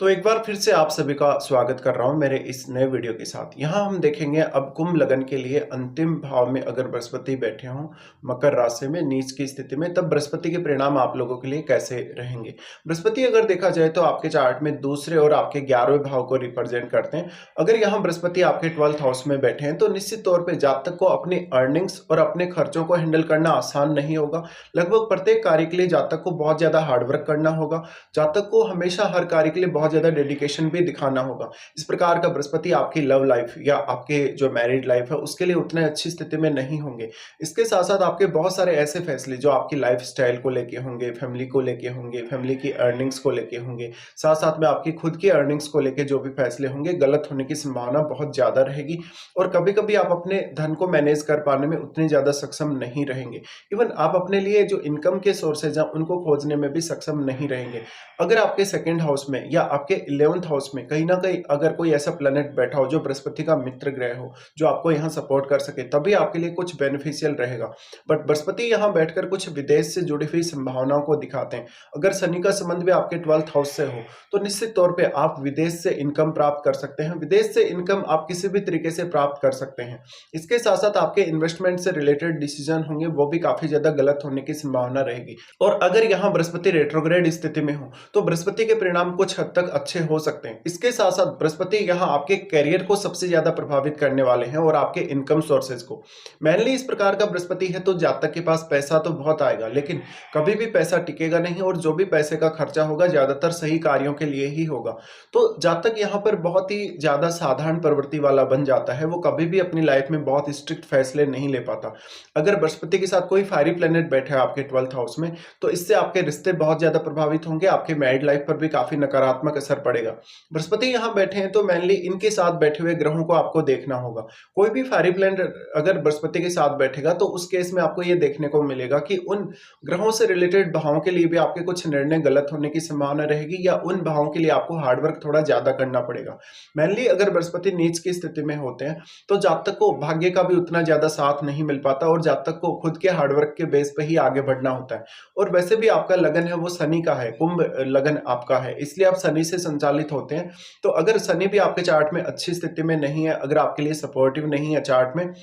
तो एक बार फिर से आप सभी का स्वागत कर रहा हूं मेरे इस नए वीडियो के साथ। यहाँ हम देखेंगे अब कुंभ लगन के लिए अंतिम भाव में अगर बृहस्पति बैठे हों मकर राशि में नीच की स्थिति में, तब बृहस्पति के परिणाम आप लोगों के लिए कैसे रहेंगे। बृहस्पति अगर देखा जाए तो आपके चार्ट में दूसरे और आपके 11वें भाव को रिप्रेजेंट करते हैं। अगर यहाँ बृहस्पति आपके 12th हाउस में बैठे हैं तो निश्चित तौर पर जातक को अपनी अर्निंग्स और अपने खर्चों को हैंडल करना आसान नहीं होगा। लगभग प्रत्येक कार्य के लिए जातक को बहुत ज्यादा हार्डवर्क करना होगा। जातक को हमेशा हर कार्य के लिए बहुत ज्यादा डेडिकेशन भी दिखाना होगा। इस प्रकार का बृहस्पति आपकी लव लाइफ या आपके जो मैरिड लाइफ है उसके लिए उतने अच्छी स्थिति में नहीं होंगे। इसके साथ साथ आपके बहुत सारे ऐसे फैसले जो आपकी लाइफ स्टाइल को लेके होंगे, फैमिली को लेके होंगे, फैमिली की अर्निंग्स को लेके होंगे, साथ साथ में आपकी खुद की अर्निंग्स को लेके जो भी फैसले होंगे गलत होने की संभावना बहुत ज्यादा रहेगी। और कभी कभी आप अपने धन को मैनेज कर पाने में उतने ज्यादा सक्षम नहीं रहेंगे। इवन आप अपने लिए जो इनकम के सोर्सेज हैं उनको खोजने में भी सक्षम नहीं रहेंगे। अगर आपके सेकंड हाउस में या आपके 11th हाउस में कहीं ना कहीं अगर कोई ऐसा प्लैनेट बैठा हो जो बृहस्पति का मित्र ग्रह हो, जो आपको यहाँ सपोर्ट कर सके, तभी आपके लिए कुछ बेनिफिशियल रहेगा। बट बृहस्पति यहाँ बैठकर कुछ विदेश से जुड़ी हुई संभावनाओं को दिखाते हैं। अगर शनि का संबंध भी आपके 12th हाउस से हो तो निश्चित तौर पे आप विदेश से इनकम प्राप्त कर सकते हैं। विदेश से इनकम आप किसी भी तरीके से प्राप्त कर सकते हैं। इसके साथ साथ आपके इन्वेस्टमेंट से रिलेटेड डिसीजन होंगे वो भी काफी ज्यादा गलत होने की संभावना रहेगी। और अगर यहाँ बृहस्पति रेट्रोग्रेड स्थिति में हो तो बृहस्पति के परिणाम कुछ हद तक अच्छे हो सकते हैं। इसके साथ साथ बृहस्पति यहाँ आपके करियर को सबसे ज्यादा प्रभावित करने वाले हैं और आपके इनकम सोर्सेज को। मेनली इस प्रकार का बृहस्पति है तो जातक के पास पैसा तो बहुत आएगा लेकिन कभी भी पैसा टिकेगा नहीं और जो भी पैसे का खर्चा होगा ज्यादातर सही कार्यों के लिए ही होगा। तो जातक यहाँ पर बहुत ही ज्यादा साधारण प्रवृत्ति वाला बन जाता है। वो कभी भी अपनी लाइफ में बहुत स्ट्रिक्ट फैसले नहीं ले पाता। अगर बृहस्पति के साथ कोई फायरी प्लैनेट बैठा है आपके 12th हाउस में तो इससे आपके रिश्ते बहुत ज्यादा प्रभावित होंगे। आपके मैरिड लाइफ पर भी काफी नकारात्मक असर पड़ेगा। बृहस्पति यहाँ बैठे हैं तो मेनली इनके साथ बैठे हुए ग्रहों को आपको देखना होगा। कोई भी फायरी प्लैनेट अगर बृहस्पति के साथ बैठेगा तो उस केस में आपको ये देखने को मिलेगा कि उन ग्रहों से रिलेटेड भावों के लिए भी आपके कुछ निर्णय गलत होने की संभावना रहेगी या उन भावों के लिए आपको हार्डवर्क थोड़ा ज्यादा करना पड़ेगा। मेनली अगर बृहस्पति नीच की स्थिति में होते हैं तो जातक को भाग्य का भी उतना ज्यादा साथ नहीं मिल पाता और जातक को खुद के हार्डवर्क के बेस पे ही आगे बढ़ना होता है। और वैसे भी आपका लगन है वो शनि का है, कुंभ लगन आपका है, इसलिए आप शनि से संचालित होते हैं। तो अगर शनि भी आपके चार्ट में अच्छी स्थिति में नहीं है, अगर आपके लिए सपोर्टिव नहीं है चार्ट में,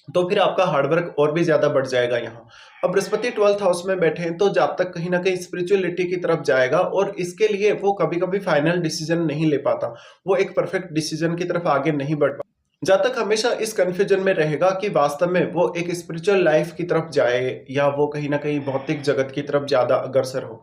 तो फिर आपका हार्डवर्क और भी ज्यादा बढ़ जाएगा। यहाँ अब बृहस्पति 12th हाउस में बैठे हैं तो जातक कहीं ना कहीं स्पिरिचुअलिटी की तरफ जाएगा और इसके लिए वो कभी कभी फाइनल डिसीजन नहीं ले पाता। वो एक परफेक्ट डिसीजन की तरफ आगे नहीं बढ़ पाता। जातक हमेशा इस कंफ्यूजन में रहेगा कि वास्तव में वो एक स्पिरिचुअल लाइफ की तरफ जाए या वो कहीं ना कहीं भौतिक जगत की तरफ ज्यादा अग्रसर हो।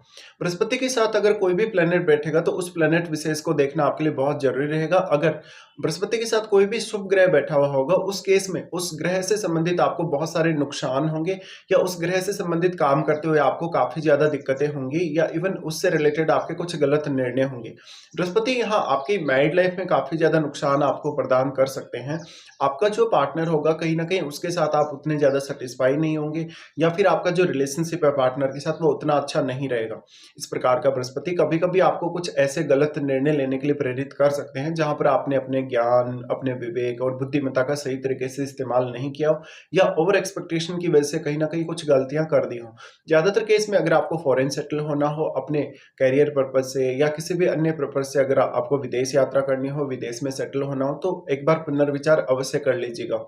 बृहस्पति के साथ अगर कोई भी प्लेनेट बैठेगा तो उस प्लेनेट विशेष को देखना आपके लिए बहुत जरूरी रहेगा। अगर बृहस्पति के साथ कोई भी शुभ ग्रह बैठा हुआ होगा उस केस में उस ग्रह से संबंधित आपको बहुत सारे नुकसान होंगे या उस ग्रह से संबंधित काम करते हुए आपको काफी ज्यादा दिक्कतें होंगी या इवन उससे रिलेटेड आपके कुछ गलत निर्णय होंगे। बृहस्पति यहाँ आपकी मैरिड लाइफ में काफी ज्यादा नुकसान आपको प्रदान कर सकते हैं। आपका जो पार्टनर होगा कहीं ना कहीं उसके साथ आप उतने ज्यादा सेटिस्फाई नहीं होंगे या फिर आपका जो रिलेशनशिप है पार्टनर के साथ वो उतना अच्छा नहीं रहेगा। इस प्रकार का बृहस्पति कभी कभी आपको कुछ ऐसे गलत निर्णय लेने के लिए प्रेरित कर सकते हैं जहां पर आपने अपने ज्ञान, अपने विवेक और बुद्धिमत्ता का सही तरीके से इस्तेमाल नहीं किया हो या ओवर एक्सपेक्टेशन की वजह से कहीं ना कहीं कुछ गलतियां कर दी हो। ज्यादातर केस में अगर आपको फॉरेन सेटल होना हो अपने कैरियर पर्पज से या किसी भी अन्य पर्पज से, अगर आपको विदेश यात्रा करनी हो, विदेश में सेटल होना हो, तो एक बार पुनर्विचार अवश्य कर लीजिएगा।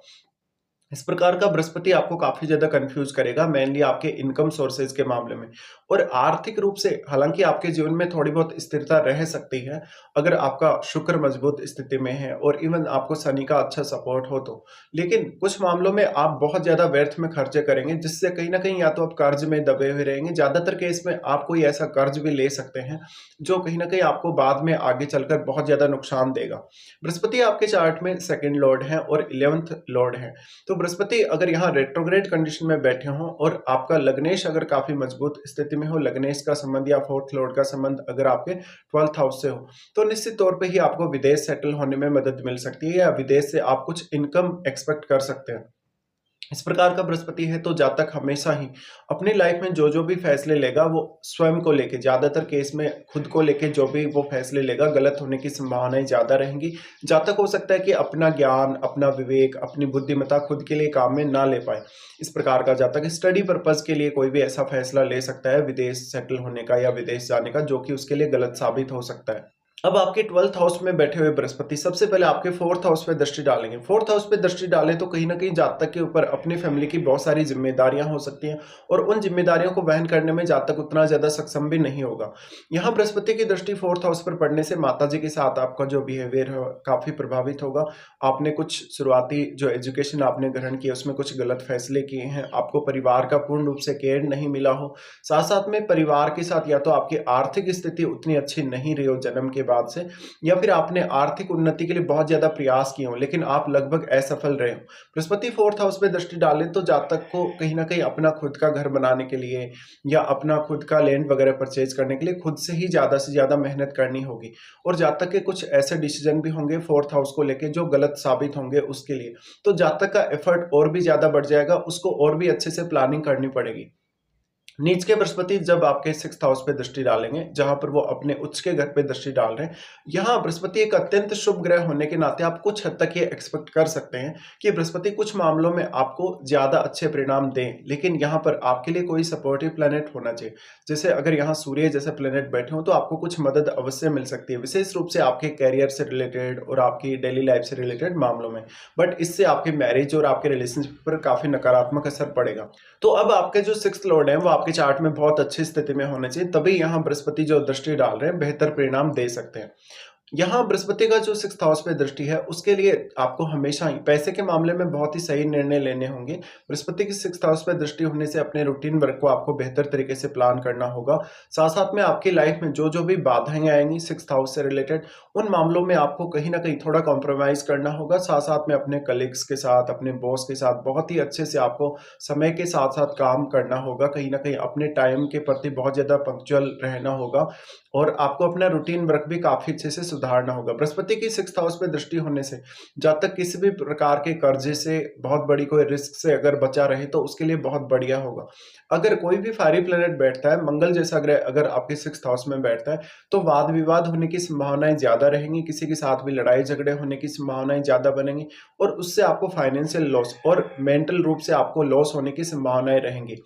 इस प्रकार का बृहस्पति आपको काफी ज्यादा कंफ्यूज करेगा मेनली आपके इनकम सोर्सेज के मामले में। और आर्थिक रूप से हालांकि आपके जीवन में थोड़ी बहुत स्थिरता रह सकती है अगर आपका शुक्र मजबूत स्थिति में है और इवन आपको शनि का अच्छा सपोर्ट हो तो, लेकिन कुछ मामलों में आप बहुत ज्यादा व्यर्थ में खर्चे करेंगे जिससे कहीं ना कहीं या तो आप कर्ज में दबे हुए रहेंगे। ज्यादातर केस में आप कोई ऐसा कर्ज भी ले सकते हैं जो कहीं ना कहीं आपको बाद में आगे चलकर बहुत ज्यादा नुकसान देगा। बृहस्पति आपके चार्ट में सेकंड लॉर्ड है और 11th लॉर्ड है। तो बृहस्पति अगर यहाँ रेट्रोग्रेड कंडीशन में बैठे हों और आपका लग्नेश अगर काफी मजबूत स्थिति में हो, लग्नेश का संबंध या 4th लॉर्ड का संबंध अगर आपके 12th हाउस से हो, तो निश्चित तौर पे ही आपको विदेश सेटल होने में मदद मिल सकती है या विदेश से आप कुछ इनकम एक्सपेक्ट कर सकते हैं। इस प्रकार का बृहस्पति है तो जातक हमेशा ही अपनी लाइफ में जो जो भी फैसले लेगा वो स्वयं को लेके, ज्यादातर केस में खुद को लेके जो भी वो फैसले लेगा गलत होने की संभावनाएं ज्यादा रहेंगी। जातक हो सकता है कि अपना ज्ञान, अपना विवेक, अपनी बुद्धिमत्ता खुद के लिए काम में ना ले पाए। इस प्रकार का जातक स्टडी पर्पज के लिए कोई भी ऐसा फैसला ले सकता है विदेश सेटल होने का या विदेश जाने का जो कि उसके लिए गलत साबित हो सकता है। अब आपके 12th हाउस में बैठे हुए बृहस्पति सबसे पहले आपके 4th हाउस पे दृष्टि डालेंगे। 4th हाउस पे दृष्टि डालें तो कहीं न कहीं जातक के ऊपर अपनी फैमिली की बहुत सारी ज़िम्मेदारियाँ हो सकती हैं और उन ज़िम्मेदारियों को वहन करने में जातक उतना ज़्यादा सक्षम भी नहीं होगा। यहाँ बृहस्पति की दृष्टि 4th हाउस पर पड़ने से माताजी के साथ आपका जो बिहेवियर है काफ़ी प्रभावित होगा। आपने कुछ शुरुआती जो एजुकेशन आपने ग्रहण की है उसमें कुछ गलत फैसले किए हैं, आपको परिवार का पूर्ण रूप से केयर नहीं मिला हो। साथ-साथ में परिवार के साथ या तो आपकी आर्थिक स्थिति उतनी अच्छी नहीं रही हो जन्म के बाद से, या फिर आपने आर्थिक उन्नति के लिए बहुत ज़्यादा प्रयास किए हों, लेकिन आप लगभग असफल रहे हों। बृहस्पति 4th हाउस में दृष्टि डालें तो जातक को कहीं न कहीं अपना खुद का घर बनाने के लिए या अपना खुद का लैंड वगैरह परचेज़ करने के लिए खुद से ज़्यादा मेहनत करनी होगी और जातक के कुछ ऐसे डिसीज़न भी होंगे 4th हाउस को लेके जो गलत साबित होंगे उसके लिए। तो जातक का एफर्ट और भी ज़्यादा बढ़ जाएगा, उसको और भी अच्छे से प्लानिंग करनी पड़ेगी। नीच के बृहस्पति जब आपके 6th हाउस पे दृष्टि डालेंगे, जहाँ पर वो अपने उच्च के घर पे दृष्टि डाल रहे हैं, यहाँ बृहस्पति एक अत्यंत शुभ ग्रह होने के नाते आप कुछ हद तक ये एक्सपेक्ट कर सकते हैं कि बृहस्पति कुछ मामलों में आपको ज़्यादा अच्छे परिणाम दें, लेकिन यहाँ पर आपके लिए कोई सपोर्टिव प्लैनेट होना चाहिए। जैसे अगर यहाँ सूर्य जैसे प्लैनेट बैठे हों, तो आपको कुछ मदद अवश्य मिल सकती है, विशेष रूप से आपके करियर से रिलेटेड और आपकी डेली लाइफ से रिलेटेड मामलों में। बट इससे आपके मैरिज और आपके रिलेशनशिप पर काफ़ी नकारात्मक असर पड़ेगा। तो अब आपके जो 6th लॉर्ड हैं, वो आपके चार्ट में बहुत अच्छी स्थिति में होने चाहिए, तभी यहाँ बृहस्पति जो दृष्टि डाल रहे हैं, बेहतर परिणाम दे सकते हैं। यहाँ बृहस्पति का जो 6th हाउस पे दृष्टि है, उसके लिए आपको हमेशा ही पैसे के मामले में बहुत ही सही निर्णय लेने होंगे। बृहस्पति की 6th हाउस पे दृष्टि होने से अपने रूटीन वर्क को आपको बेहतर तरीके से प्लान करना होगा। साथ-साथ में आपकी लाइफ में जो-जो भी बाधाएँ आएँगी 6th हाउस से रिलेटेड, उन मामलों में आपको कहीं न कहीं थोड़ा कॉम्प्रोमाइज़ करना होगा। साथ-साथ में अपने कलीग्स के साथ, अपने बॉस के साथ बहुत ही अच्छे से आपको समय के साथ-साथ काम करना होगा। कहीं न कहीं अपने टाइम के प्रति बहुत ज़्यादा पंक्चुअल रहना होगा और आपको अपना रूटीन वर्क भी काफ़ी अच्छे से सुधारना होगा। बृहस्पति की 6th हाउस पे दृष्टि होने से जब तक किसी भी प्रकार के कर्जे से, बहुत बड़ी कोई रिस्क से अगर बचा रहे तो उसके लिए बहुत बढ़िया होगा। अगर कोई भी फायरी प्लैनेट बैठता है, मंगल जैसा ग्रह अगर आपके 6th हाउस में बैठता है, तो वाद-विवाद होने की संभावनाएँ ज़्यादा रहेंगी, किसी के साथ भी लड़ाई-झगड़े होने की संभावनाएँ ज़्यादा बनेंगी और उससे आपको फाइनेंशियल लॉस और मेंटल रूप से आपको लॉस होने की संभावनाएँ रहेंगी।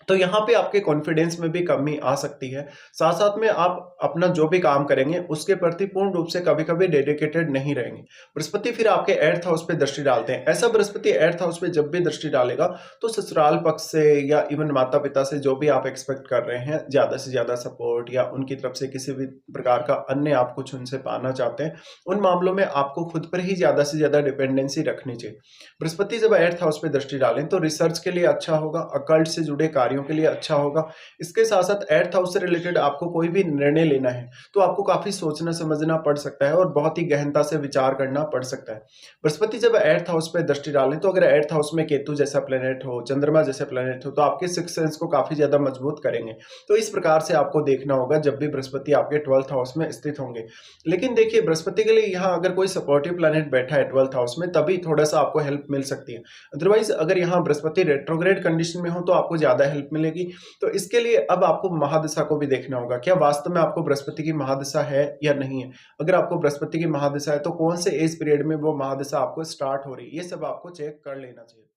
तो यहाँ पे आपके कॉन्फिडेंस में भी कमी आ सकती है। साथ-साथ में आप अपना जो भी काम करेंगे, उसके प्रति पूर्ण रूप से कभी-कभी डेडिकेटेड नहीं रहेंगे। बृहस्पति फिर आपके 8th हाउस पे दृष्टि डालते हैं। ऐसा बृहस्पति 8th हाउस पे जब भी दृष्टि डालेगा, तो ससुराल पक्ष से या इवन माता-पिता से जो भी आप एक्सपेक्ट कर रहे हैं, ज़्यादा से ज़्यादा सपोर्ट या उनकी तरफ से किसी भी प्रकार का अन्य आप कुछ उनसे पाना चाहते हैं, उन मामलों में आपको खुद पर ही ज़्यादा से ज़्यादा डिपेंडेंसी रखनी चाहिए। बृहस्पति जब 8th हाउस पे दृष्टि डालें, तो रिसर्च के लिए अच्छा होगा, अकल्ट से जुड़े कार्यों के लिए अच्छा होगा। इसके साथ-साथ 8th हाउस से रिलेटेड आपको कोई भी निर्णय लेना है, तो आपको काफ़ी सोचना-समझना पड़ सकता है और बहुत ही गहनता से विचार करना पड़ सकता है। बृहस्पति जब 8th हाउस पे दृष्टि डालें, तो अगर 8th हाउस में केतु जैसा प्लैनेट हो, चंद्रमा जैसे प्लैनेट हो, तो आपके सिक्स्थ सेंस को काफ़ी ज़्यादा मजबूत करेंगे। तो इस प्रकार से आपको देखना होगा जब भी बृहस्पति आपके 12th हाउस में स्थित होंगे। लेकिन देखिए, बृहस्पति के लिए यहाँ अगर कोई सपोर्टिव प्लैनेट बैठा है 12th हाउस में, तभी थोड़ा-सा आपको हेल्प मिल सकती है। अदरवाइज़ अगर यहाँ बृहस्पति रेट्रोग्रेड कंडीशन में हो, तो आपको ज़्यादा हेल्प मिलेगी। तो इसके लिए अब आपको महादशा को भी देखना होगा। क्या वास्तव में आपको बृहस्पति की महादशा है या नहीं है? अगर आपको बृहस्पति की महादशा है, तो कौन से एज पीरियड में वो महादशा आपको स्टार्ट हो रही है? ये सब आपको चेक कर लेना चाहिए।